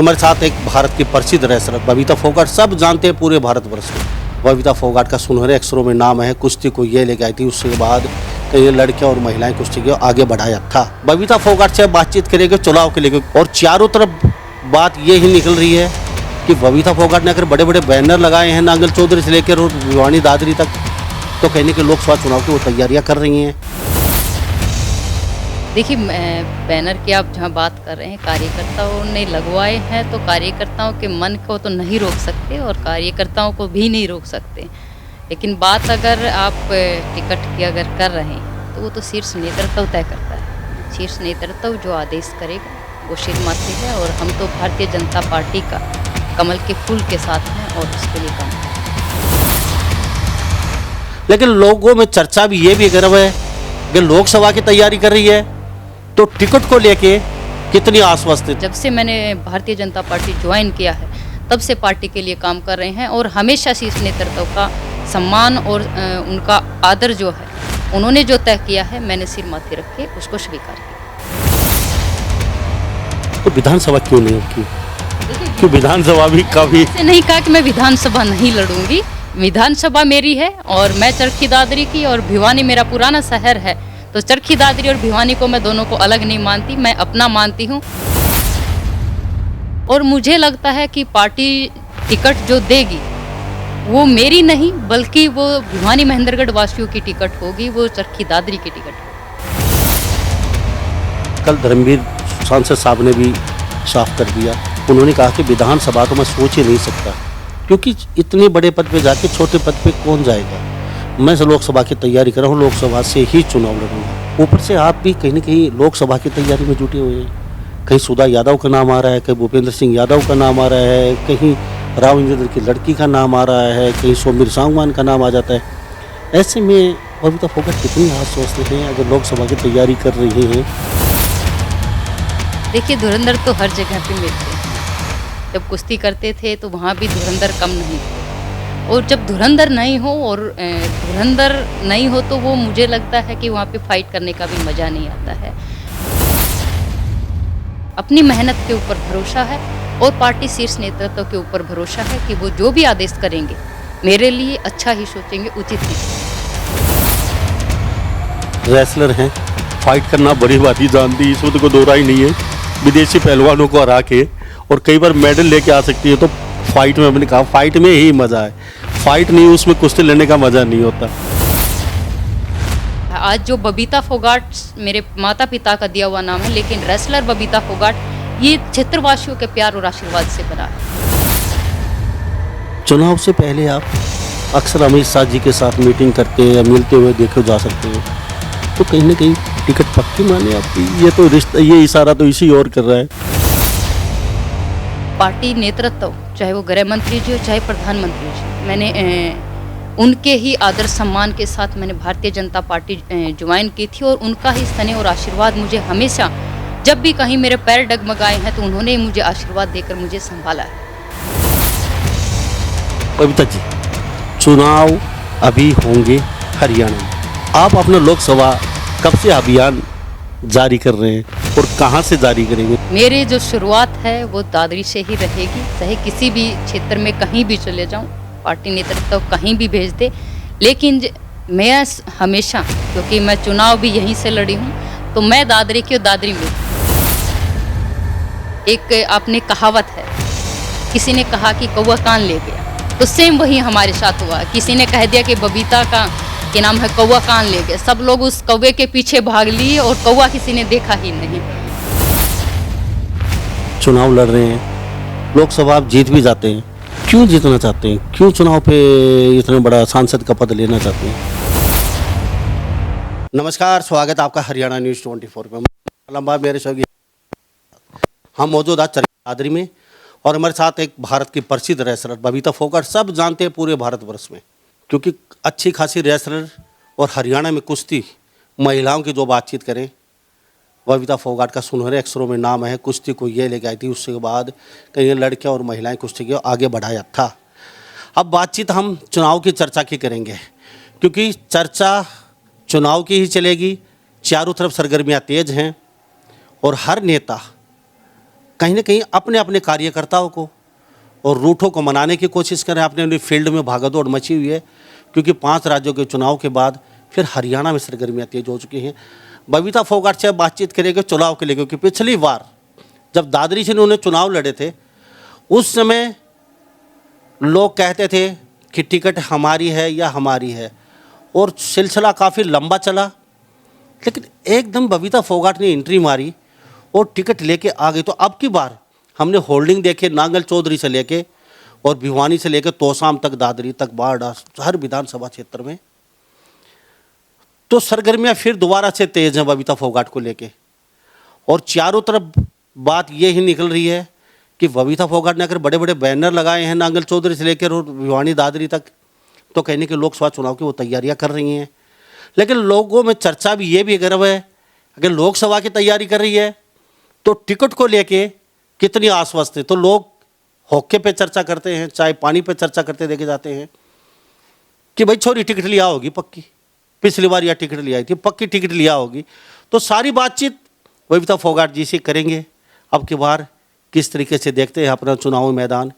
हमारे साथ एक भारत की प्रसिद्ध रेसलर बबीता फोगाट, सब जानते हैं पूरे भारतवर्ष में। बबीता फोगाट का सुनहरे अक्षरों में नाम है। कुश्ती को ये लेके आई थी, उसके बाद कई लड़कियां और महिलाएं कुश्ती को आगे बढ़ाया था। बबीता फोगाट से बातचीत करेंगे चुनाव के लेकर, और चारों तरफ बात ये ही निकल रही है कि बबीता फोगाट ने अगर बड़े बड़े बैनर लगाए हैं नांगल चौधरी से लेकर और भिवानी दादरी तक, तो कहने के लोकसभा चुनाव की वो तैयारियां कर रही हैं। देखिए, बैनर की आप जहाँ बात कर रहे हैं, कार्यकर्ताओं ने लगवाए हैं, तो कार्यकर्ताओं के मन को तो नहीं रोक सकते और कार्यकर्ताओं को भी नहीं रोक सकते। लेकिन बात अगर आप टिकट की अगर कर रहे हैं तो वो तो शीर्ष नेतृत्व तय करता है। शीर्ष नेतृत्व जो आदेश करेगा वो शिरमाती है, और हम तो भारतीय जनता पार्टी का कमल के फूल के साथ हैं और उसके लिए काम। लेकिन लोगों में चर्चा भी ये भी गर्व है कि लोकसभा की तैयारी कर रही है, तो टिकट को लेके कितनी आश्वस्त है। जब से मैंने भारतीय जनता पार्टी ज्वाइन किया है तब से पार्टी के लिए काम कर रहे हैं, और हमेशा शीर्ष नेतृत्व का सम्मान और उनका आदर जो है, उन्होंने जो तय किया है, मैंने सिर माथे रख के उसको स्वीकार किया। तो विधानसभा क्यों नहीं की? क्यों विधानसभा भी कभी ऐसे नहीं कहा कि मैं विधानसभा नहीं लड़ूंगी। विधानसभा मेरी है और मैं चरखी दादरी की, और भिवानी मेरा पुराना शहर है, तो चरखी दादरी और भिवानी को मैं दोनों को अलग नहीं मानती, मैं अपना मानती हूँ। और मुझे लगता है कि पार्टी टिकट जो देगी वो मेरी नहीं, बल्कि वो भिवानी महेंद्रगढ़ वासियों की टिकट होगी, वो चरखी दादरी की टिकट होगी। कल धर्मवीर सांसद साहब ने भी साफ कर दिया, उन्होंने कहा कि विधानसभा तो मैं सोच ही नहीं सकता, क्योंकि इतने बड़े पद पे जाके छोटे पद पे कौन जाएगा। मैं लोकसभा की तैयारी कर रहा हूँ, लोकसभा से ही चुनाव लड़ूंगा। ऊपर से आप भी कहीं ना कहीं लोकसभा की तैयारी में जुटे हुए हैं। कहीं सुधा यादव का नाम आ रहा है, कहीं भूपेंद्र सिंह यादव का नाम आ रहा है, कहीं राव इंद्र की लड़की का नाम आ रहा है, कहीं सोमवीर सांगवान का नाम आ जाता है। ऐसे में बबीता फोगाट कितनी आश्वस्त हैं अगर लोकसभा की तैयारी कर रही हैं? देखिए, धुरंधर तो हर जगह पे मिलते हैं। जब कुश्ती करते थे तो वहाँ भी धुरंधर कम नहीं थे, और जब धुरंधर नहीं हो तो वो मुझे लगता है कि वहाँ पे फाइट करने का भी मज़ा नहीं आता है। अपनी मेहनत के ऊपर भरोसा है और पार्टी शीर्ष नेतृत्व के ऊपर भरोसा है कि वो जो भी आदेश करेंगे मेरे लिए अच्छा ही सोचेंगे, उचित ही। रेसलर हैं, फाइट करना बड़ी बात ही जानती, इसमें तो कोई दो राय नहीं है। विदेशी पहलवानों को हरा के और कई बार मेडल लेके आ सकती है, तो फाइट में मैंने कहा फाइट में ही मज़ा है, फाइट नहीं उसमें कुश्ती लड़ने का मज़ा नहीं होता। आज जो बबीता फोगाट मेरे माता पिता का दिया हुआ नाम है, लेकिन रेसलर बबीता फोगाट ये क्षेत्रवासियों के प्यार और आशीर्वाद से बना है। चुनाव से पहले आप अक्सर अमित शाह जी के साथ मीटिंग करते हैं या मिलते हुए देखे जा सकते हैं, तो कहीं ना कहीं टिकट पक्की माने आपकी? ये तो रिश्ता, ये इशारा तो इसी और कर रहा है। पार्टी नेतृत्व, चाहे वो गृह मंत्री जी हो चाहे प्रधानमंत्री जी, मैंने उनके ही आदर सम्मान के साथ मैंने भारतीय जनता पार्टी ज्वाइन की थी, और उनका ही स्नेह और आशीर्वाद मुझे हमेशा, जब भी कहीं मेरे पैर डगमगाए हैं तो उन्होंने ही मुझे आशीर्वाद देकर मुझे संभाला है। बबीता जी, चुनाव अभी होंगे हरियाणा में, आप अपना लोकसभा कब से अभियान जारी कर रहे हैं और कहां से जारी करेंगे? मेरी जो शुरुआत है वो दादरी से ही रहेगी, चाहे किसी भी क्षेत्र में कहीं भी चले जाऊं, पार्टी नेतृत्व कहीं भी भेज दे, लेकिन मैं हमेशा, क्योंकि मैं चुनाव भी यहीं से लड़ी हूं, तो मैं दादरी की और दादरी में। एक आपने कहावत है, किसी ने कहा कि कौवा कान ले गया, तो सेम वही हमारे साथ हुआ। किसी ने कह दिया कि बबीता का क्या नाम है, कौवा कान ले गया, सब लोग उस कौवे के पीछे भाग लिए और कौवा किसी ने देखा ही नहीं। चुनाव लड़ रहे हैं, लोकसभा आप जीत भी जाते हैं, क्यों जीतना चाहते हैं? क्यों चुनाव पे इतना बड़ा सांसद का पद लेना चाहते हैं? नमस्कार, स्वागत है आपका हरियाणा न्यूज़ 24 में। लंबा मेरे सहयोगी हम मौजूद आज चरखी दादरी में, और हमारे साथ एक भारत की प्रसिद्ध रेसलर बबीता फोगाट, सब जानते हैं पूरे भारतवर्ष में, क्योंकि अच्छी खासी रेसलर और हरियाणा में कुश्ती महिलाओं की जो बातचीत करें, बबीता फोगाट का सुनहरे अक्षरों में नाम है। कुश्ती को ये लेके आई थी, उसके बाद कई लड़कियां और महिलाएं कुश्ती को आगे बढ़ाया था। अब बातचीत हम चुनाव की चर्चा की करेंगे, क्योंकि चर्चा चुनाव की ही चलेगी। चारों तरफ सरगर्मियां तेज हैं और हर नेता कहीं ना कहीं अपने अपने कार्यकर्ताओं को और रूठों को मनाने की कोशिश कर रहे हैं। अपने अपने फील्ड में भागदौड़ मची हुई है, क्योंकि 5 राज्यों के चुनाव के बाद फिर हरियाणा में सरगर्मियाँ तेज हो चुकी हैं। बबीता फोगाट से बातचीत करेंगे चुनाव के लिए, क्योंकि पिछली बार जब दादरी से उन्होंने चुनाव लड़े थे उस समय लोग कहते थे कि टिकट हमारी है या हमारी है, और सिलसिला काफ़ी लंबा चला। लेकिन एकदम बबीता फोगाट ने एंट्री मारी और टिकट लेके आ गई। तो अब की बार हमने होल्डिंग देखे नांगल चौधरी से लेके और भिवानी से लेके तोसाम तक, दादरी तक, बारडा, हर विधानसभा क्षेत्र में तो सरगर्मियां फिर दोबारा से तेज हैं बबीता फोगाट को लेके। और चारों तरफ बात ये ही निकल रही है कि बबीता फोगाट ने अगर बड़े बड़े बैनर लगाए हैं नांगल चौधरी से लेकर और भिवानी दादरी तक, तो कहने के लोकसभा चुनाव की वो तैयारियां कर रही हैं। लेकिन लोगों में चर्चा भी ये भी गर्व है, अगर लोकसभा की तैयारी कर रही है तो टिकट को लेके कितनी आश्वस्त है। तो लोग होक्के पे चर्चा करते हैं, चाय पानी पे चर्चा करते देखे जाते हैं कि भाई छोरी टिकट लिया होगी पक्की, पिछली बार यह टिकट लिया थी पक्की टिकट लिया होगी। तो सारी बातचीत बबीता फोगाट जी से करेंगे। अब की बार किस तरीके से देखते हैं अपना चुनाव मैदान,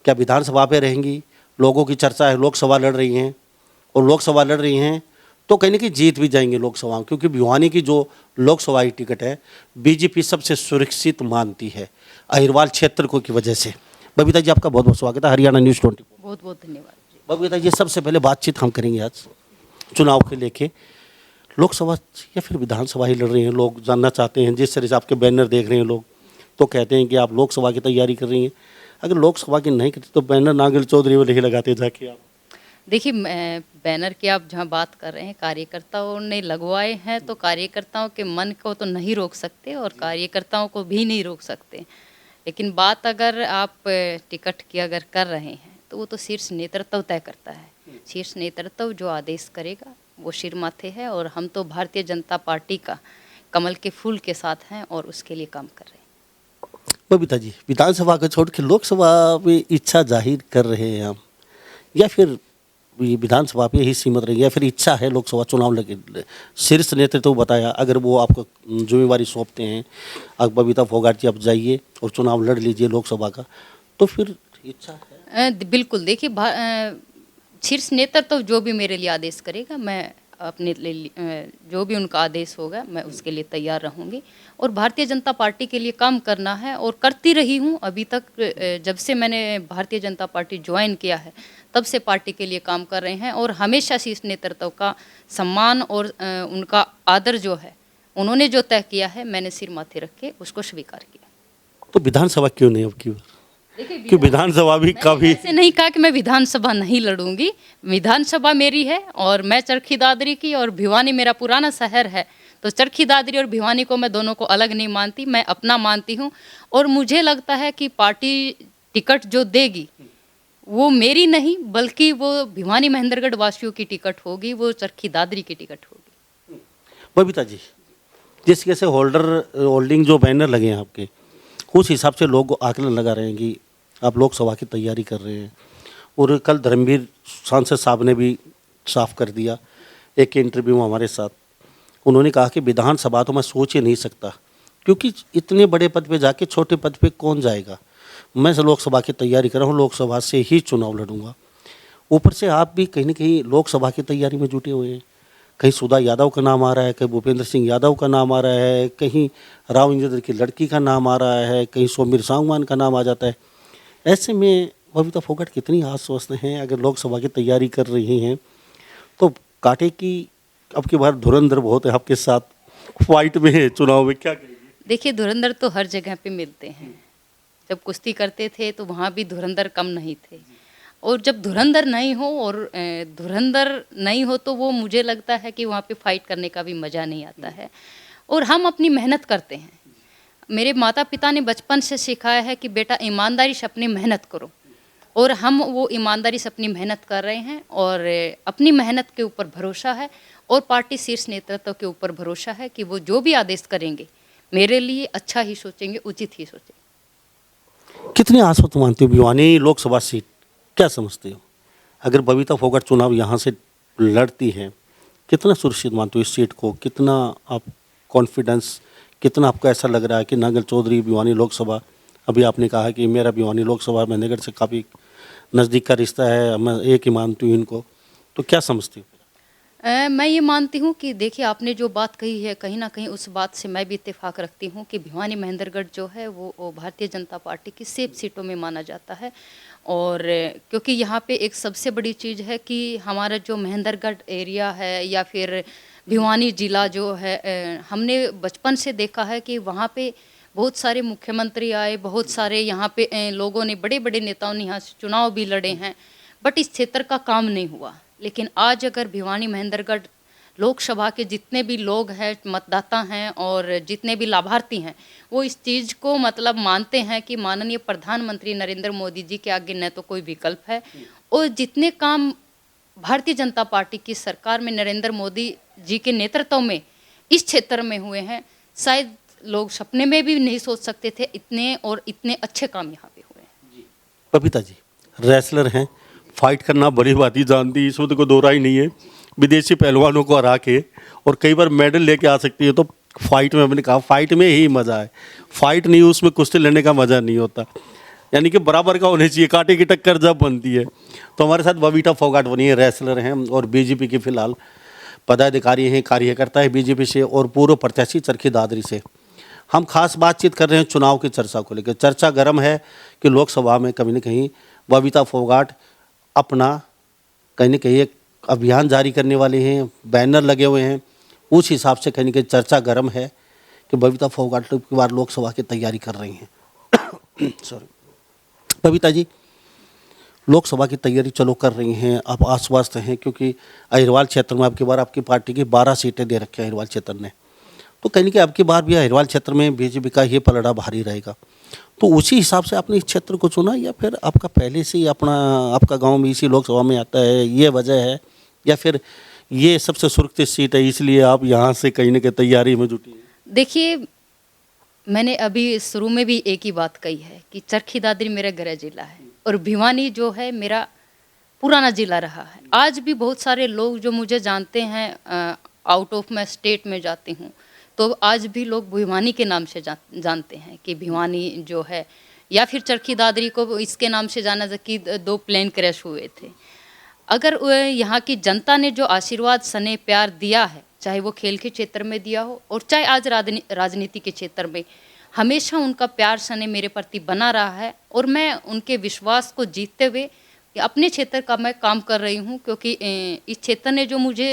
क्या विधानसभा पे रहेंगी, लोगों की चर्चा है लोकसभा लड़ रही हैं, और लोकसभा लड़ रही हैं तो कहीं ना कहीं जीत भी जाएंगे लोकसभा, क्योंकि भिवानी की जो लोकसभा की टिकट है बीजेपी सबसे सुरक्षित मानती है अहिरवाल क्षेत्र को की वजह से। बबीता जी आपका बहुत बहुत स्वागत है हरियाणा न्यूज़ 24। बहुत बहुत धन्यवाद जी। बबीता जी सबसे पहले बातचीत हम करेंगे आज चुनाव के लेके, लोकसभा या फिर विधानसभा ही लड़ रही हैं, लोग जानना चाहते हैं। जिस तरह से आपके बैनर देख रहे हैं लोग तो कहते हैं कि आप लोकसभा की तैयारी कर रही हैं। अगर लोकसभा की नहीं करती तो बैनर नांगल चौधरी वाले ही लगाते जाके आप। देखिए बैनर की आप जहाँ बात कर रहे हैं कार्यकर्ताओं ने लगवाए हैं, तो कार्यकर्ताओं के मन को तो नहीं रोक सकते और कार्यकर्ताओं को भी नहीं रोक सकते। लेकिन बात अगर आप टिकट की अगर कर रहे हैं तो वो तो शीर्ष नेतृत्व तय करता है। शीर्ष नेतृत्व जो आदेश करेगा वो सिर माथे है, और हम तो भारतीय जनता पार्टी का कमल के फूल के साथ हैं और उसके लिए काम कर रहे हैं। बबीता जी विधानसभा को छोड़ के लोकसभा में इच्छा जाहिर कर रहे हैं हम, या फिर ये विधानसभा पे ही सीमित रही, या फिर इच्छा है लोकसभा चुनाव लगे? शीर्ष नेतृत्व बताया अगर वो आपको जिम्मेवारी सौंपते हैं, अब बबीता फोगाट जी आप जाइए और चुनाव लड़ लीजिए लोकसभा का, तो फिर इच्छा है? बिल्कुल। देखिए शीर्ष नेतृत्व जो भी मेरे लिए आदेश करेगा, मैं अपने लिए जो भी उनका आदेश होगा मैं उसके लिए तैयार रहूँगी। और भारतीय जनता पार्टी के लिए काम करना है और करती रही हूँ अभी तक। जब से मैंने भारतीय जनता पार्टी ज्वाइन किया है तब से पार्टी के लिए काम कर रहे हैं, और हमेशा शीर्ष नेतृत्व का सम्मान और उनका आदर जो है, उन्होंने जो तय किया है मैंने सिर माथे रख के उसको स्वीकार किया। तो विधानसभा क्यों नहीं अब की बार? कि विधानसभा भी काफ़ी ऐसे नहीं कहा कि मैं विधानसभा नहीं लड़ूंगी। विधानसभा मेरी है और मैं चरखी दादरी की, और भिवानी मेरा पुराना शहर है, तो चरखी दादरी और भिवानी को मैं दोनों को अलग नहीं मानती, मैं अपना मानती हूँ। और मुझे लगता है कि पार्टी टिकट जो देगी वो मेरी नहीं बल्कि वो भिवानी महेंद्रगढ़ वासियों की टिकट होगी, वो चरखी दादरी की टिकट होगी। बबीता जी जिस कैसे होल्डिंग जो बैनर लगे हैं आपके, उस हिसाब से लोग आकलन लगा रहे हैं कि आप लोकसभा की तैयारी कर रहे हैं। और कल धर्मवीर सांसद साहब ने भी साफ कर दिया एक इंटरव्यू में हमारे साथ, उन्होंने कहा कि विधानसभा तो मैं सोच ही नहीं सकता, क्योंकि इतने बड़े पद पे जाके छोटे पद पे कौन जाएगा। मैं लोकसभा की तैयारी कर रहा हूँ, लोकसभा से ही चुनाव लड़ूंगा। ऊपर से आप भी कहीं ना कहीं लोकसभा की तैयारी में जुटे हुए हैं। कहीं सुधा यादव का नाम आ रहा है, कहीं भूपेंद्र सिंह यादव का नाम आ रहा है, कहीं राव इंद्र की लड़की का नाम आ रहा है, कहीं सोमीर सांगवान का नाम आ जाता है। ऐसे में बबीता फोगाट कितनी आश्वस्त हैं अगर लोकसभा की तैयारी कर रही हैं? तो कांटे की अब की बार धुरंधर बहुत है आपके साथ, फाइट में है चुनाव में, क्या कहेंगे? देखिए धुरंधर तो हर जगह पे मिलते हैं। जब कुश्ती करते थे तो वहाँ भी धुरंधर कम नहीं थे, और जब धुरंधर नहीं हो और धुरंधर नहीं हो तो वो मुझे लगता है कि वहाँ पे फाइट करने का भी मज़ा नहीं आता है। और हम अपनी मेहनत करते हैं। मेरे माता पिता ने बचपन से सिखाया है कि बेटा ईमानदारी से अपनी मेहनत करो, और हम वो ईमानदारी से अपनी मेहनत कर रहे हैं, और अपनी मेहनत के ऊपर भरोसा है, और पार्टी शीर्ष नेतृत्व के ऊपर भरोसा है कि वो जो भी आदेश करेंगे मेरे लिए अच्छा ही सोचेंगे, उचित ही सोचेंगे। कितने आश्वस्त मानते हो भिवानी लोकसभा सीट, क्या समझते हो अगर बबीता फोगाट चुनाव यहाँ से लड़ती है, कितना सुरक्षित मानते हो इस सीट को? कितना आप कॉन्फिडेंस, कितना आपको ऐसा लग रहा है कि नांगल चौधरी भिवानी लोकसभा अभी आपने कहा कि मेरा भिवानी लोकसभा महेंद्रगढ़ से काफ़ी नज़दीक का रिश्ता है, मैं एक ही मानती हूँ इनको, तो क्या समझती हूँ? मैं ये मानती हूँ कि देखिए आपने जो बात कही है कहीं ना कहीं उस बात से मैं भी इत्तेफाक रखती हूँ कि भिवानी महेंद्रगढ़ जो है वो भारतीय जनता पार्टी की सेफ सीटों में माना जाता है। और क्योंकि यहाँ पे एक सबसे बड़ी चीज़ है कि हमारा जो महेंद्रगढ़ एरिया है या फिर भिवानी जिला जो है, हमने बचपन से देखा है कि वहाँ पे बहुत सारे मुख्यमंत्री आए, बहुत सारे यहाँ पे लोगों ने, बड़े बड़े नेताओं ने यहाँ से चुनाव भी लड़े हैं, बट इस क्षेत्र का काम नहीं हुआ। लेकिन आज अगर भिवानी महेंद्रगढ़ लोकसभा के जितने भी लोग हैं, मतदाता हैं और जितने भी लाभार्थी हैं, वो इस चीज़ को मतलब मानते हैं कि माननीय प्रधानमंत्री नरेंद्र मोदी जी के आगे न तो कोई विकल्प है, और जितने काम भारतीय जनता पार्टी की सरकार में नरेंद्र मोदी जी के नेतृत्व में इस क्षेत्र में हुए हैं, शायद लोग सपने में भी नहीं सोच सकते थे इतने और इतने अच्छे काम यहाँ पे हुए हैं। बबीता जी रेसलर हैं, फाइट करना बड़ी बात ही जानती, इसमें तो कोई दो राय नहीं है। विदेशी पहलवानों को हरा के और कई बार मेडल लेके आ सकती है, तो फाइट में मैंने कहा फाइट में ही मज़ा है, फाइट नहीं उसमें कुश्ती लड़ने का मज़ा नहीं होता, यानी कि बराबर का होना चाहिए, कांटे की टक्कर जब बनती है। तो हमारे साथ बबीता फोगाट बनी है, रेसलर हैं और बीजेपी के फिलहाल पदाधिकारी हैं, कार्यकर्ता है बीजेपी से और पूर्व प्रत्याशी चरखी दादरी से। हम खास बातचीत कर रहे हैं चुनाव की चर्चा को लेकर। चर्चा गर्म है कि लोकसभा में कहीं न कहीं बबीता फोगाट अपना कहीं न कहीं एक अभियान जारी करने वाले हैं, बैनर लगे हुए हैं, उस हिसाब से कहीं न कहीं चर्चा गर्म है कि बबीता फोगाट की बार लोकसभा की तैयारी कर रही हैं। सॉरी बबीता जी, लोकसभा की तैयारी चलो कर रही हैं, आप आश्वस्त हैं क्योंकि अहिरवाल क्षेत्र में आपकी बार आपकी पार्टी की 12 सीटें दे रखी हैं अहिरवाल क्षेत्र ने, तो कहीं न कहीं आपकी बार भी अहिरवाल क्षेत्र में बीजेपी का ये पलड़ा भारी रहेगा, तो उसी हिसाब से आपने इस क्षेत्र को चुना या फिर आपका पहले से ही अपना आपका गांव भी इसी लोकसभा में आता है, ये वजह है, या फिर ये सबसे सुरक्षित सीट है इसलिए आप यहाँ से कहीं न कहीं तैयारी में जुटी हैं? देखिए, मैंने अभी शुरू में भी एक ही बात कही है कि चरखी दादरी मेरा गृह जिला है और भिवानी जो है मेरा पुराना जिला रहा है। आज भी बहुत सारे लोग जो मुझे जानते हैं, आउट ऑफ मैं स्टेट में जाती हूँ, तो आज भी लोग भिवानी के नाम से जानते हैं कि भिवानी जो है, या फिर चरखी दादरी को इसके नाम से जाना जाता कि 2 प्लेन क्रैश हुए थे। अगर यहाँ की जनता ने जो आशीर्वाद स्नेह प्यार दिया है, चाहे वो खेल के क्षेत्र में दिया हो और चाहे आज राजनीति के क्षेत्र में, हमेशा उनका प्यार स्नेह मेरे प्रति बना रहा है और मैं उनके विश्वास को जीतते हुए अपने क्षेत्र का मैं काम कर रही हूँ। क्योंकि इस क्षेत्र ने जो मुझे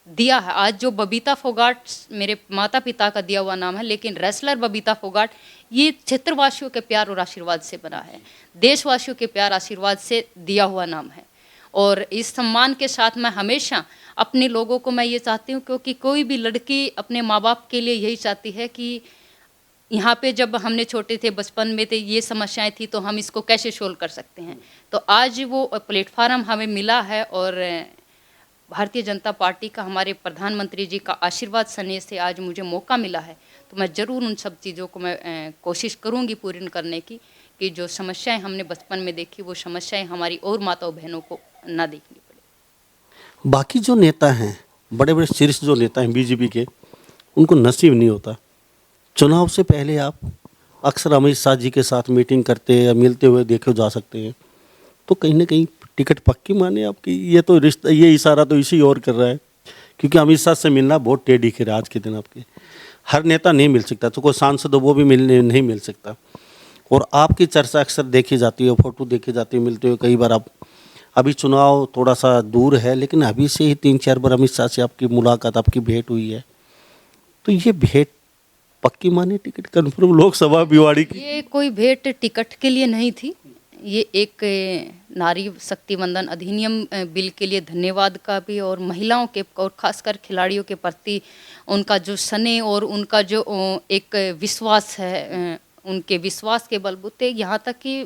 दिया है, आज जो बबीता फोगाट मेरे माता पिता का दिया हुआ नाम है, लेकिन रेसलर बबीता फोगाट ये क्षेत्रवासियों के प्यार और आशीर्वाद से बना है, देशवासियों के प्यार आशीर्वाद से दिया हुआ नाम है। और इस सम्मान के साथ मैं हमेशा अपने लोगों को मैं ये चाहती हूँ, क्योंकि कोई भी लड़की अपने माँ बाप के लिए यही चाहती है कि यहाँ पे जब हमने छोटे थे, बचपन में थे, ये समस्याएं थी तो हम इसको कैसे सोल्व कर सकते हैं। तो आज वो प्लेटफार्म हमें मिला है और भारतीय जनता पार्टी का, हमारे प्रधानमंत्री जी का आशीर्वाद स्नेह से आज मुझे मौका मिला है, तो मैं ज़रूर उन सब चीज़ों को मैं कोशिश करूँगी पूरी करने की, कि जो समस्याएं हमने बचपन में देखी वो समस्याएं हमारी और माताओं बहनों को ना देखनी पड़े। बाकी जो नेता हैं, बड़े बड़े शीर्ष जो नेता हैं बीजेपी के, उनको नसीब नहीं होता। चुनाव से पहले आप अक्सर अमित शाह जी के साथ मीटिंग करते या मिलते हुए देखे जा सकते हैं, तो कहीं ना कहीं टिकट पक्की माने आपकी? ये तो रिश्ता, ये इशारा तो इसी और कर रहा है, क्योंकि अमित शाह से मिलना बहुत टेढ़ी खीर है आज के दिन। आपके हर नेता नहीं मिल सकता, तो कोई सांसद वो भी मिलने नहीं मिल सकता, और आपकी चर्चा अक्सर देखी जाती है, फोटो देखी जाती है मिलते हुए कई बार। आप अभी चुनाव थोड़ा सा दूर है, लेकिन अभी से ही 3-4 बार अमित शाह से आपकी मुलाकात, आपकी भेंट हुई है, तो ये भेंट पक्की माने टिकट कन्फर्म लोकसभा भिवाड़ी की? ये कोई भेंट टिकट के लिए नहीं थी, ये एक नारी शक्ति वंदन अधिनियम बिल के लिए धन्यवाद का भी, और महिलाओं के और खासकर खिलाड़ियों के प्रति उनका जो स्नेह और उनका जो एक विश्वास है, उनके विश्वास के बलबूते यहाँ तक कि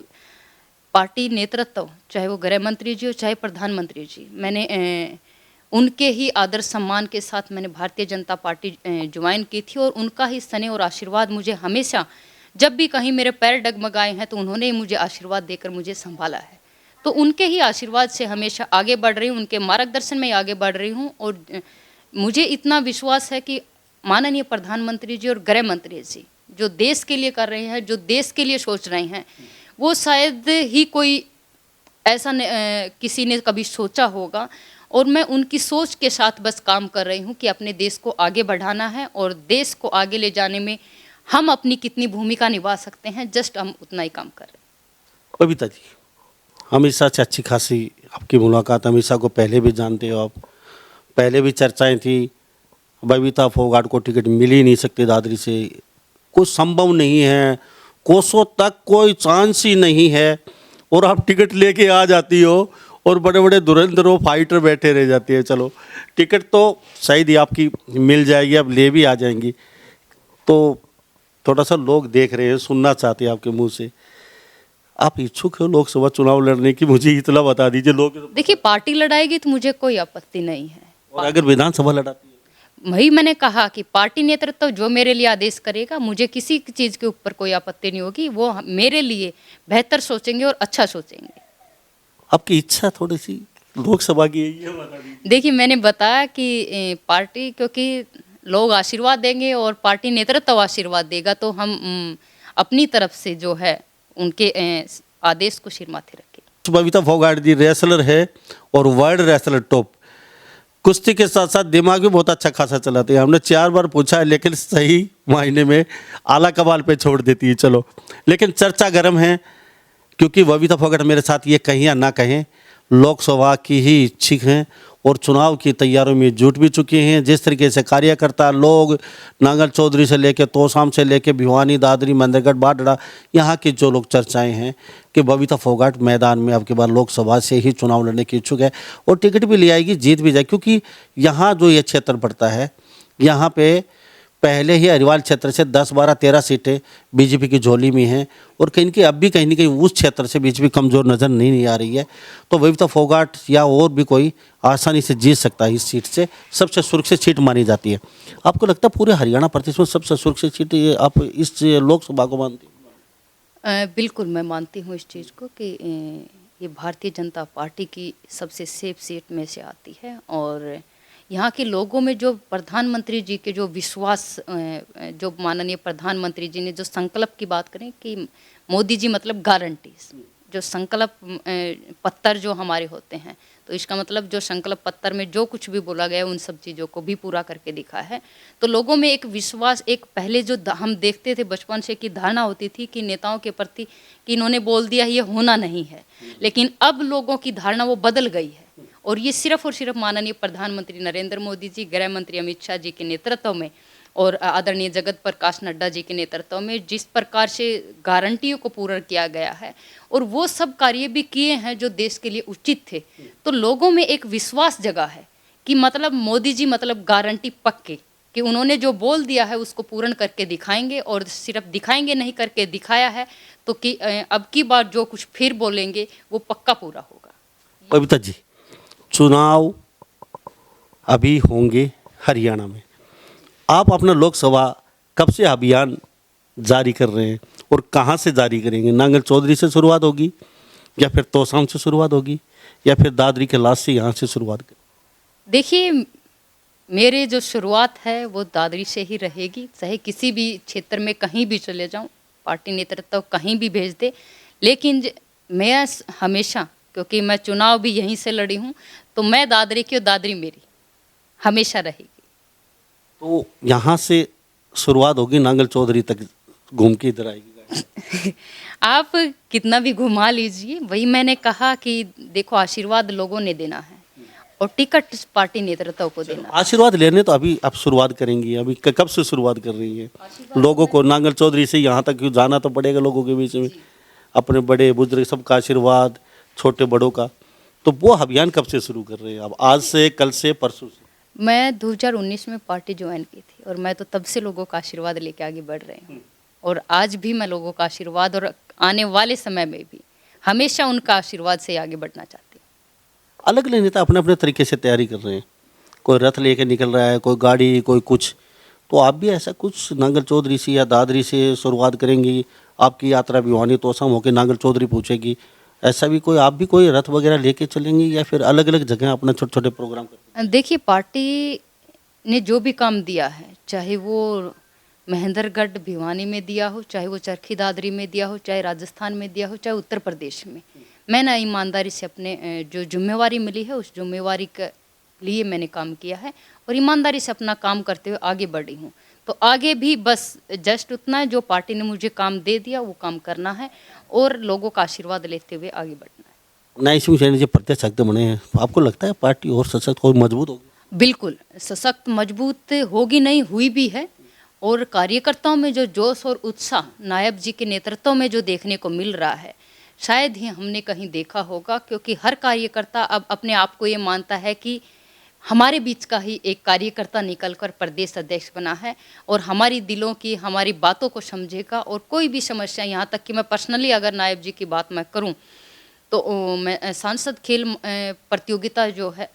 पार्टी नेतृत्व, चाहे वो गृह मंत्री जी हो चाहे प्रधानमंत्री जी, मैंने उनके ही आदर सम्मान के साथ मैंने भारतीय जनता पार्टी ज्वाइन की थी, और उनका ही स्नेह और आशीर्वाद मुझे हमेशा, जब भी कहीं मेरे पैर डगमगाए हैं तो उन्होंने ही मुझे आशीर्वाद देकर मुझे संभाला है। तो उनके ही आशीर्वाद से हमेशा आगे बढ़ रही हूँ, उनके मार्गदर्शन में आगे बढ़ रही हूँ, और मुझे इतना विश्वास है कि माननीय प्रधानमंत्री जी और गृह मंत्री जी जो देश के लिए कर रहे हैं, जो देश के लिए सोच रहे हैं, वो शायद ही कोई ऐसा किसी ने कभी सोचा होगा। और मैं उनकी सोच के साथ बस काम कर रही हूँ कि अपने देश को आगे बढ़ाना है और देश को आगे ले जाने में हम अपनी कितनी भूमिका निभा सकते हैं, जस्ट हम उतना ही काम कर रहे हैं। बबीता जी, हमेशा से अच्छी खासी आपकी मुलाकात, हमेशा को पहले भी जानते हो आप, पहले भी चर्चाएं थी, बबीता फोगाट को टिकट मिल ही नहीं सकती दादरी से, कुछ संभव नहीं है, कोसों तक कोई चांस ही नहीं है, और आप टिकट लेके आ जाती हो और बड़े बड़े धुरंधरों फाइटर बैठे रह जाती है। चलो टिकट तो शायद ही आपकी मिल जाएगी, आप ले भी आ जाएंगी। तो थोड़ा सा लोग देख रहे हैं, सुनना चाहते हैं आपके मुंह से, आप इच्छुक हो लोकसभा चुनाव लड़ने की? मुझे इतना बता दीजिए। लोग देखिए, पार्टी लड़ाएगी तो मुझे कोई आपत्ति नहीं है। और अगर विधानसभा लड़ाती है? वही मैंने कहा कि पार्टी नेतृत्व जो मेरे लिए आदेश करेगा, मुझे किसी चीज़ के ऊपर कोई आपत्ति नहीं होगी। वो मेरे लिए बेहतर सोचेंगे और अच्छा सोचेंगे। आपकी इच्छा थोड़ी सी लोकसभा की यही है, बता दीजिए। देखिए, मैंने बताया कि पार्टी, क्योंकि लोग आशीर्वाद देंगे और पार्टी नेतृत्व आशीर्वाद देगा, तो हम अपनी तरफ से जो है उनके आदेश को सिर माथे रखें। बबीता फोगाट जी रेसलर है और वर्ल्ड रेसलर टॉप, कुश्ती के साथ साथ दिमाग भी बहुत अच्छा खासा चलाते हैं। हमने 4 बार पूछा है, लेकिन सही मायने में आला कमाल पे छोड़ देती है। चलो, लेकिन चर्चा गर्म है, क्योंकि बबीता फोगाट मेरे साथ ये कहें या ना कहें, लोकसभा की ही इच्छुक हैं और चुनाव की तैयारियों में जुट भी चुके हैं। जिस तरीके से कार्यकर्ता लोग नांगल चौधरी से लेकर तोसाम से लेकर भिवानी, दादरी, मंदिरगढ़, बाडड़ा, यहाँ की जो लोग चर्चाएं हैं कि बबीता फोगाट मैदान में अब की बार लोकसभा से ही चुनाव लड़ने की इच्छुक है और टिकट भी ले आएगी, जीत भी जाए। क्योंकि यहाँ जो ये क्षेत्र पड़ता है, यहाँ पे पहले ही अरिवाल क्षेत्र से 10, 12, 13 सीटें बीजेपी की झोली में हैं और कहीं की अब भी कहीं ना कहीं उस क्षेत्र से बीजेपी कमज़ोर नज़र नहीं आ रही है। तो बबीता फोगाट या और भी कोई आसानी से जीत सकता है इस सीट से, सबसे सुरक्षित सीट मानी जाती है। आपको लगता है पूरे हरियाणा प्रदेश में सबसे सुरक्षित सीट ये आप इस लोकसभा को मानती हैं? बिल्कुल, मैं मानती हूँ इस चीज़ को कि ये भारतीय जनता पार्टी की सबसे सेफ सीट में से आती है। और यहाँ के लोगों में जो प्रधानमंत्री जी के जो विश्वास, जो माननीय प्रधानमंत्री जी ने जो संकल्प की बात करें कि मोदी जी मतलब गारंटीज, जो संकल्प पत्र जो हमारे होते हैं, तो इसका मतलब जो संकल्प पत्र में जो कुछ भी बोला गया उन सब चीज़ों को भी पूरा करके दिखा है। तो लोगों में एक विश्वास, एक पहले जो हम देखते थे बचपन से कि धारणा होती थी कि नेताओं के प्रति कि इन्होंने बोल दिया ये होना नहीं है, लेकिन अब लोगों की धारणा वो बदल गई है। और ये सिर्फ और सिर्फ माननीय प्रधानमंत्री नरेंद्र मोदी जी, गृह मंत्री अमित शाह जी के नेतृत्व में और आदरणीय जगत प्रकाश नड्डा जी के नेतृत्व में जिस प्रकार से गारंटियों को पूरा किया गया है और वो सब कार्य भी किए हैं जो देश के लिए उचित थे, तो लोगों में एक विश्वास जगा है कि मतलब मोदी जी मतलब गारंटी पक्के, कि उन्होंने जो बोल दिया है उसको पूर्ण करके दिखाएंगे। और सिर्फ दिखाएंगे नहीं, करके दिखाया है, तो कि अब की बार जो कुछ फिर बोलेंगे वो पक्का पूरा होगा। बबीता जी, चुनाव अभी होंगे हरियाणा में, आप अपना लोकसभा कब से अभियान जारी कर रहे हैं और कहां से जारी करेंगे? नांगल चौधरी से शुरुआत होगी या फिर तोसाम से शुरुआत होगी या फिर दादरी के लास्ट से यहां से शुरुआत करें? देखिए, मेरे जो शुरुआत है वो दादरी से ही रहेगी, चाहे किसी भी क्षेत्र में कहीं भी चले जाऊं, पार्टी नेतृत्व कहीं भी भेज दे, लेकिन मैं हमेशा, क्योंकि मैं चुनाव भी यहीं से लड़ी हूं, तो मैं दादरी की और दादरी मेरी हमेशा रहेगी। तो यहाँ से शुरुआत होगी, नांगल चौधरी तक घूम के इधर आएगी? आप कितना भी घुमा लीजिए, वही मैंने कहा कि देखो आशीर्वाद लोगों ने देना है और टिकट पार्टी नेतृत्व को देना। आशीर्वाद लेने तो अभी आप शुरुआत करेंगी, अभी कब से शुरुआत कर रही है? लोगों को नांगल चौधरी से यहाँ तक जाना तो पड़ेगा, लोगों के बीच में अपने बड़े बुजुर्ग सबका आशीर्वाद, छोटे बड़ों का, तो वो अभियान कब से शुरू कर रहे हैं? अब आज से, कल से, परसों से? मैं 2019 में पार्टी ज्वाइन की थी और मैं तो तब से लोगों का आशीर्वाद लेके आगे बढ़ रही हूँ और आज भी मैं लोगों का आशीर्वाद और आने वाले समय में भी हमेशा उनका आशीर्वाद से आगे बढ़ना चाहती हूँ। अलग अलग नेता अपने अपने तरीके से तैयारी कर रहे हैं, कोई रथ लेके निकल रहा है, कोई गाड़ी, कोई कुछ, तो आप भी ऐसा कुछ नांगल चौधरी से या दादरी से शुरुआत करेंगी? आपकी यात्रा भिवानी तोसाम होकर नांगल चौधरी पूछेगी, ऐसा भी कोई आप भी कोई रथ वगैरह लेके चलेंगे या फिर अलग अलग जगह अपना छोटे छोटे प्रोग्राम करेंगे? देखिए, पार्टी ने जो भी काम दिया है, चाहे वो महेंद्रगढ़ भिवानी में दिया हो, चाहे वो चरखी दादरी में दिया हो, चाहे राजस्थान में दिया हो, चाहे उत्तर प्रदेश में, मैंने ईमानदारी से अपने जो जिम्मेवारी मिली है उस जिम्मेवारी के लिए मैंने काम किया है और ईमानदारी से अपना काम करते हुए आगे बढ़ी हूँ। तो आगे भी बस जस्ट उतना है, जो पार्टी ने मुझे काम दे दिया वो काम करना है और लोगों का आशीर्वाद लेते हुए आगे बढ़ना है। नए सिंह सैनी जी प्रत्यक्ष सशक्त बने हैं, आपको लगता है पार्टी और सशक्त और मजबूत होगी? बिल्कुल सशक्त मजबूत होगी, नहीं हुई भी है। और कार्यकर्ताओं में जो जोश और उत्साह नायब जी के नेतृत्व में जो देखने को मिल रहा है, शायद ही हमने कहीं देखा होगा, क्योंकि हर कार्यकर्ता अब अपने आप को ये मानता है कि हमारे बीच का ही एक कार्यकर्ता निकलकर प्रदेश अध्यक्ष बना है और हमारी दिलों की, हमारी बातों को समझेगा। और कोई भी समस्या, यहाँ तक कि मैं पर्सनली अगर नायब जी की बात मैं करूँ तो मैं सांसद खेल प्रतियोगिता जो है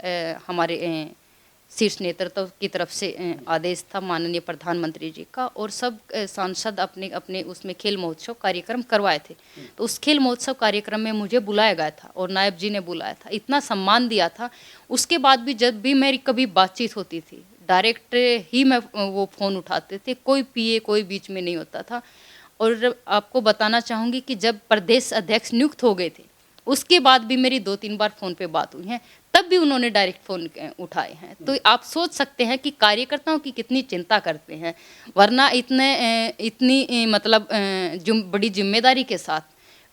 हमारे शीर्ष नेतृत्व की तरफ से आदेश था माननीय प्रधानमंत्री जी का, और सब सांसद अपने अपने उसमें खेल महोत्सव कार्यक्रम करवाए थे। तो उस खेल महोत्सव कार्यक्रम में मुझे बुलाया गया था और नायब जी ने बुलाया था, इतना सम्मान दिया था। उसके बाद भी जब भी मेरी कभी बातचीत होती थी, डायरेक्ट ही मैं वो फ़ोन उठाते थे, कोई पीए कोई बीच में नहीं होता था। और आपको बताना चाहूँगी कि जब प्रदेश अध्यक्ष नियुक्त हो गए थे, उसके बाद भी मेरी 2-3 बार फ़ोन पे बात हुई है, तब भी उन्होंने डायरेक्ट फ़ोन उठाए हैं। तो आप सोच सकते हैं कि कार्यकर्ताओं की कितनी चिंता करते हैं, वरना इतनी मतलब बड़ी जिम्मेदारी के साथ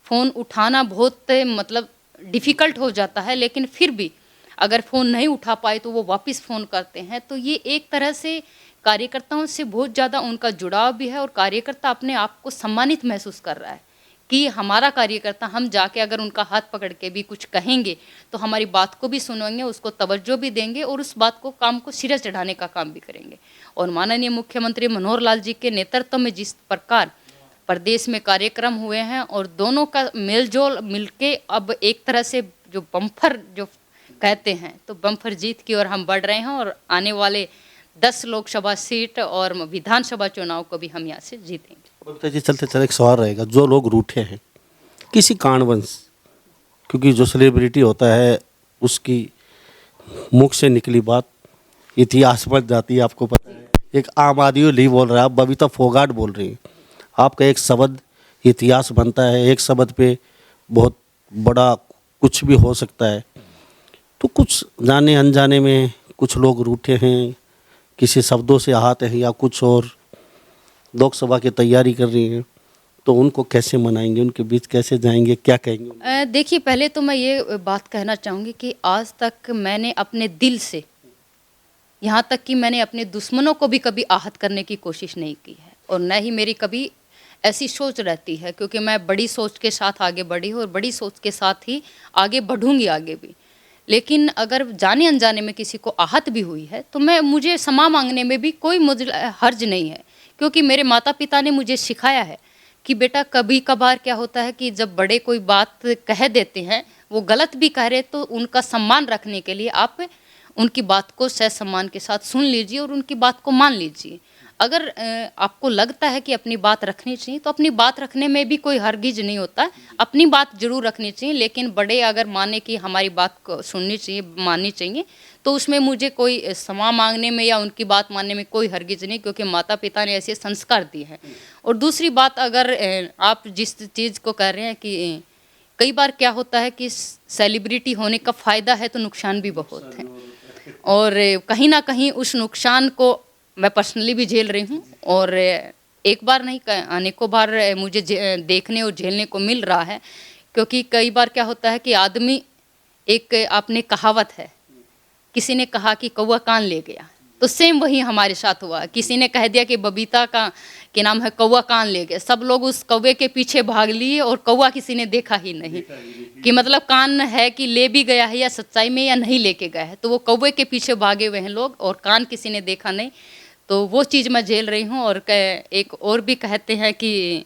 फ़ोन उठाना बहुत मतलब डिफ़िकल्ट हो जाता है, लेकिन फिर भी अगर फ़ोन नहीं उठा पाए तो वो वापस फ़ोन करते हैं। तो ये एक तरह से कार्यकर्ताओं से बहुत ज़्यादा उनका जुड़ाव भी है और कार्यकर्ता अपने आप को सम्मानित महसूस कर रहा है कि हमारा कार्यकर्ता, हम जाके अगर उनका हाथ पकड़ के भी कुछ कहेंगे तो हमारी बात को भी सुनेंगे, उसको तवज्जो भी देंगे और उस बात को काम को सिरे चढ़ाने का काम भी करेंगे। और माननीय मुख्यमंत्री मनोहर लाल जी के नेतृत्व में जिस प्रकार प्रदेश में कार्यक्रम हुए हैं और दोनों का मेलजोल मिलके अब एक तरह से जो बम्फर जो कहते हैं, तो बम्फर जीत की ओर हम बढ़ रहे हैं और आने वाले 10 लोकसभा सीट और विधानसभा चुनाव को भी हम यहाँ से जीतेंगे। बबीता जी, चलते चलते एक सवाल रहेगा, जो लोग रूठे हैं किसी कारणवश, क्योंकि जो सेलिब्रिटी होता है उसकी मुख से निकली बात इतिहास बन जाती है, आपको पता है। एक आम आदमी नहीं बोल रहा है, आप बबीता फोगाट बोल रही हैं, आपका एक शब्द इतिहास बनता है, एक शब्द पे बहुत बड़ा कुछ भी हो सकता है। तो कुछ जाने अनजाने में कुछ लोग रूठे हैं, किसी शब्दों से आहत हैं या कुछ और, लोकसभा की तैयारी कर रही हैं, तो उनको कैसे मनाएंगे, उनके बीच कैसे जाएंगे, क्या कहेंगे? देखिए, पहले तो मैं ये बात कहना चाहूँगी कि आज तक मैंने अपने दिल से, यहाँ तक कि मैंने अपने दुश्मनों को भी कभी आहत करने की कोशिश नहीं की है और न ही मेरी कभी ऐसी सोच रहती है, क्योंकि मैं बड़ी सोच के साथ आगे बढ़ी हूँ और बड़ी सोच के साथ ही आगे बढ़ूँगी आगे भी। लेकिन अगर जाने अनजाने में किसी को आहत भी हुई है तो मुझे क्षमा मांगने में भी कोई मुझे हर्ज नहीं है, क्योंकि मेरे माता पिता ने मुझे सिखाया है कि बेटा कभी कभार क्या होता है कि जब बड़े कोई बात कह देते हैं, वो गलत भी कह रहे, तो उनका सम्मान रखने के लिए आप उनकी बात को सहसम्मान के साथ सुन लीजिए और उनकी बात को मान लीजिए। अगर आपको लगता है कि अपनी बात रखनी चाहिए तो अपनी बात रखने में भी कोई हरगिज नहीं होता, अपनी बात जरूर रखनी चाहिए। लेकिन बड़े अगर माने कि हमारी बात को सुननी चाहिए, माननी चाहिए, तो उसमें मुझे कोई क्षमा मांगने में या उनकी बात मानने में कोई हरगिज नहीं, क्योंकि माता पिता ने ऐसे संस्कार दिए हैं। और दूसरी बात, अगर आप जिस चीज़ को कह रहे हैं कि कई बार क्या होता है कि सेलिब्रिटी होने का फ़ायदा है तो नुकसान भी बहुत है, और कहीं ना कहीं उस नुकसान को मैं पर्सनली भी झेल रही हूँ और एक बार नहीं अनेकों बार मुझे देखने और झेलने को मिल रहा है। क्योंकि कई बार क्या होता है कि आदमी, एक आपने कहावत है, किसी ने कहा कि कौवा कान ले गया, तो सेम वही हमारे साथ हुआ। किसी ने कह दिया कि बबीता का के नाम है कौवा कान ले गया, सब लोग उस कौवे के पीछे भाग लिए और कौवा किसी ने देखा ही नहीं कि मतलब कान है कि ले भी गया है या सच्चाई में या नहीं लेके गया है, तो वो कौवे के पीछे भागे हुए हैं लोग और कान किसी ने देखा नहीं। तो वो चीज़ मैं झेल रही हूँ। और एक और भी कहते हैं कि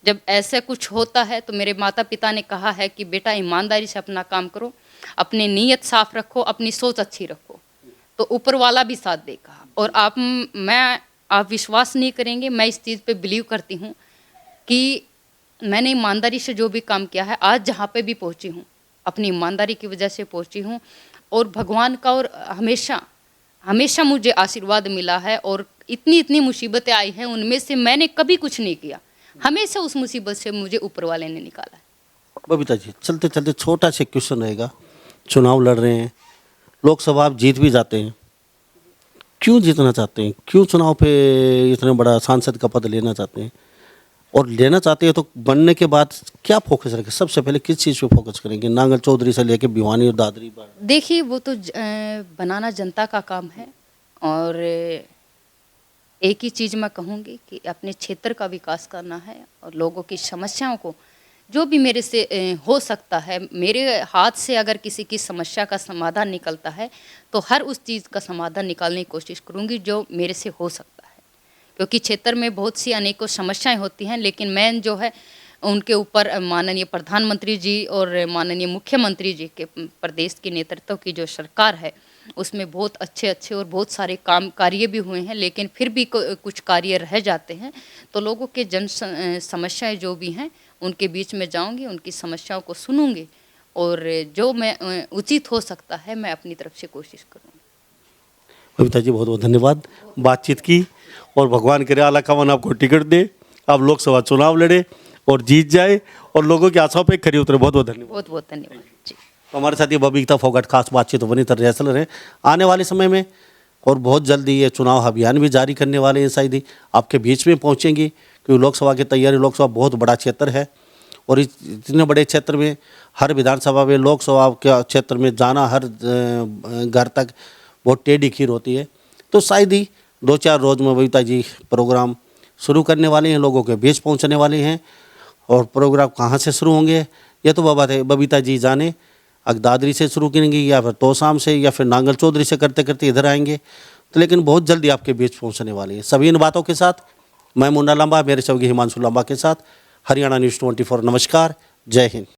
जब ऐसे कुछ होता है तो मेरे माता पिता ने कहा है कि बेटा ईमानदारी से अपना काम करो, अपनी नीयत साफ रखो, अपनी सोच अच्छी रखो, तो ऊपर वाला भी साथ देगा। और आप विश्वास नहीं करेंगे, मैं इस चीज़ पे बिलीव करती हूँ कि मैंने ईमानदारी से जो भी काम किया है, आज जहाँ पे भी पहुँची हूँ अपनी ईमानदारी की वजह से पहुँची हूँ। और भगवान का और हमेशा हमेशा मुझे आशीर्वाद मिला है और इतनी इतनी मुसीबतें आई हैं उनमें से मैंने कभी कुछ नहीं किया, हमेशा उस मुसीबत से मुझे ऊपर वाले ने निकाला है। बबीता जी, चलते चलते छोटा सा क्वेश्चन रहेगा। चुनाव लड़ रहे हैं, लोकसभा आप जीत भी जाते हैं, क्यों जीतना चाहते हैं? क्यों चुनाव पे इतना बड़ा सांसद का पद लेना चाहते हैं? और लेना चाहते हैं तो बनने के बाद क्या फोकस रखेंगे? सबसे पहले किस चीज़ पे फोकस करेंगे? नांगल चौधरी से लेके भिवानी और दादरी पर। देखिए वो तो बनाना जनता का काम है और एक ही चीज़ मैं कहूँगी कि अपने क्षेत्र का विकास करना है और लोगों की समस्याओं को जो भी मेरे से हो सकता है, मेरे हाथ से अगर किसी की समस्या का समाधान निकलता है तो हर उस चीज़ का समाधान निकालने की कोशिश करूँगी जो मेरे से हो सकता है, क्योंकि क्षेत्र में बहुत सी अनेकों समस्याएं होती हैं, लेकिन मैं जो है उनके ऊपर माननीय प्रधानमंत्री जी और माननीय मुख्यमंत्री जी के प्रदेश के नेतृत्व की जो सरकार है उसमें बहुत अच्छे अच्छे और बहुत सारे काम कार्य भी हुए हैं, लेकिन फिर भी कुछ कार्य रह जाते हैं। तो लोगों के समस्याएं जो भी हैं उनके बीच में जाऊंगी, उनकी समस्याओं को सुनूंगी और जो मैं उचित हो सकता है मैं अपनी तरफ से कोशिश करूँगी। बबीता जी, बहुत बहुत धन्यवाद बातचीत की, और भगवान करे आला कमान आपको टिकट दे, आप लोकसभा चुनाव लड़े और जीत जाए और लोगों की आशाओं पे खरी उतरे। बहुत बहुत धन्यवाद। बहुत बहुत धन्यवाद जी। तो हमारे साथ ये बबीता फोगाट खास बातचीत बनी तरह रह रहे आने वाले समय में, और बहुत जल्दी ये चुनाव अभियान भी जारी करने वाले हैं, शायद ही आपके बीच में पहुंचेंगी, क्योंकि लोकसभा की तैयारी, लोकसभा बहुत बड़ा क्षेत्र है और इतने बड़े क्षेत्र में हर विधानसभा में, लोकसभा के क्षेत्र में जाना हर घर तक बहुत टेढ़ी खीर होती है। तो शायद ही 2-4 रोज़ में बबीता जी प्रोग्राम शुरू करने वाले हैं, लोगों के बीच पहुंचने वाले हैं। और प्रोग्राम कहाँ से शुरू होंगे ये तो बबीता जी जाने, दादरी से शुरू करेंगे या फिर तोशाम से या फिर नांगल चौधरी से करते करते इधर आएंगे, तो लेकिन बहुत जल्दी आपके बीच पहुंचने वाली है। सभी इन बातों के साथ मैं मुन्ना लंबा, मेरे सहयोगी हिमांशु लंबा के साथ हरियाणा न्यूज़ 24। नमस्कार, जय हिंद।